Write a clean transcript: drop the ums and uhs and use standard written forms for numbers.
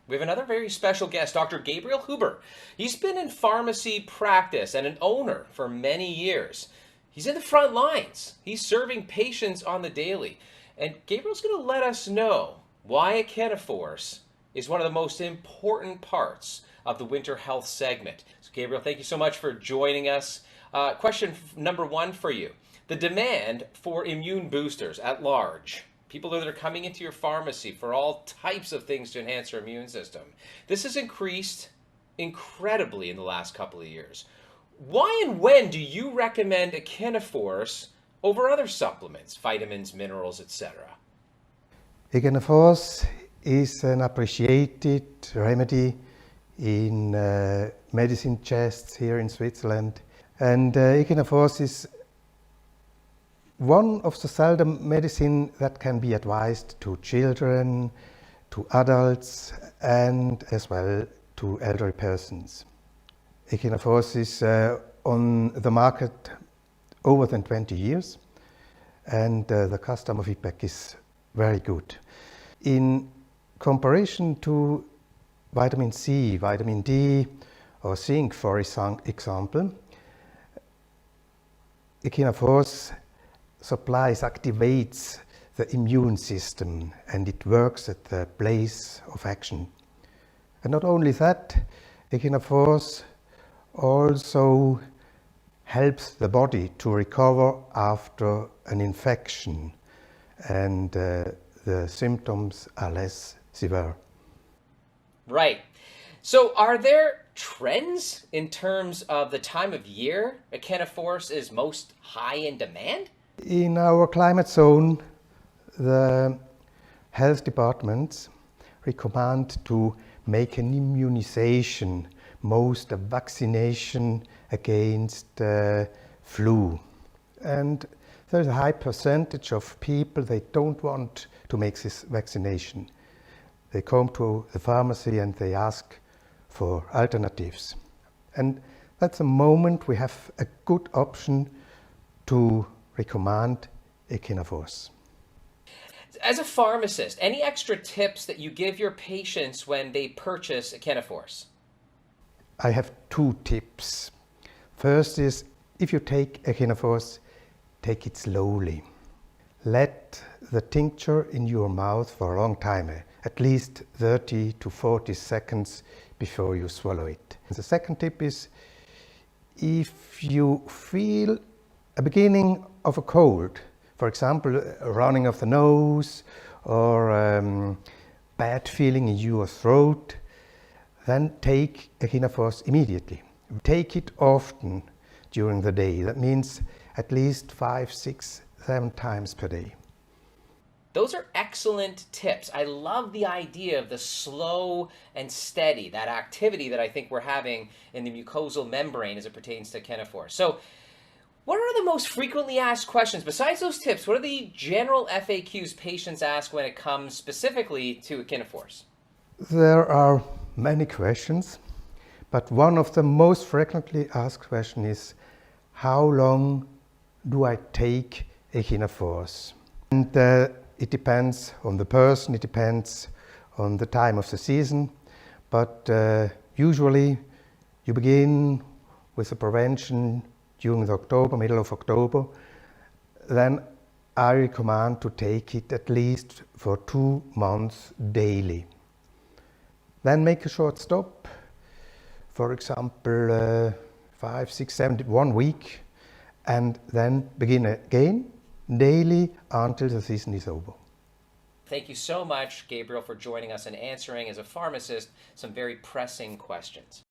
We have another very special guest, Dr. Gabriel Huber. He's been in pharmacy practice and an owner for many years. He's in the front lines. He's serving patients on the daily. And Gabriel's going to let us know why Ekinaforce is one of the most important parts of the winter health segment. So Gabriel, thank you so much for joining us. Question number one for you. The demand for immune boosters at large. People that are coming into your pharmacy for all types of things to enhance their immune system. This has increased incredibly in the last couple of years. Why and when do you recommend Ekinaforce over other supplements, vitamins, minerals, etc.? Ekinaforce is an appreciated remedy in medicine chests here in Switzerland. And Ekinaforce is one of the seldom medicine that can be advised to children, to adults, and as well to elderly persons. Ekinaforce is on the market over than 20 years, and the customer feedback is very good. In comparison to vitamin C, vitamin D, or zinc, for example, Ekinaforce activates the immune system, and it works at the place of action. And not only that, Ekinaforce also helps the body to recover after an infection, and the symptoms are less severe. Right. So are there trends in terms of the time of year Ekinaforce is most high in demand? In our climate zone, the health departments recommend to make an immunization, most a vaccination against flu. And there's a high percentage of people, they don't want to make this vaccination. They come to the pharmacy and they ask for alternatives. And that's a moment we have a good option to recommend Ekinaforce. As a pharmacist, any extra tips that you give your patients when they purchase Ekinaforce? I have two tips. First is, if you take Ekinaforce, take it slowly. Let the tincture in your mouth for a long time, at least 30 to 40 seconds before you swallow it. The second tip is, if you feel a beginning of a cold, for example, a running of the nose or bad feeling in your throat, then take Ekinaforce immediately. Take it often during the day. That means at least 5, 6, 7 times per day. Those are excellent tips. I love the idea of the slow and steady, that activity that I think we're having in the mucosal membrane as it pertains to Ekinaforce. So, what are the most frequently asked questions? Besides those tips, what are the general FAQs patients ask when it comes specifically to Ekinaforce? There are many questions, but one of the most frequently asked questions is, how long do I take Ekinaforce? And it depends on the person, it depends on the time of the season, but usually you begin with a prevention during the October, middle of October. Then I recommend to take it at least for 2 months daily. Then make a short stop, for example 5, 6, 7, 1 week, and then begin again daily until the season is over. Thank you so much, Gabriel, for joining us and answering, as a pharmacist, some very pressing questions.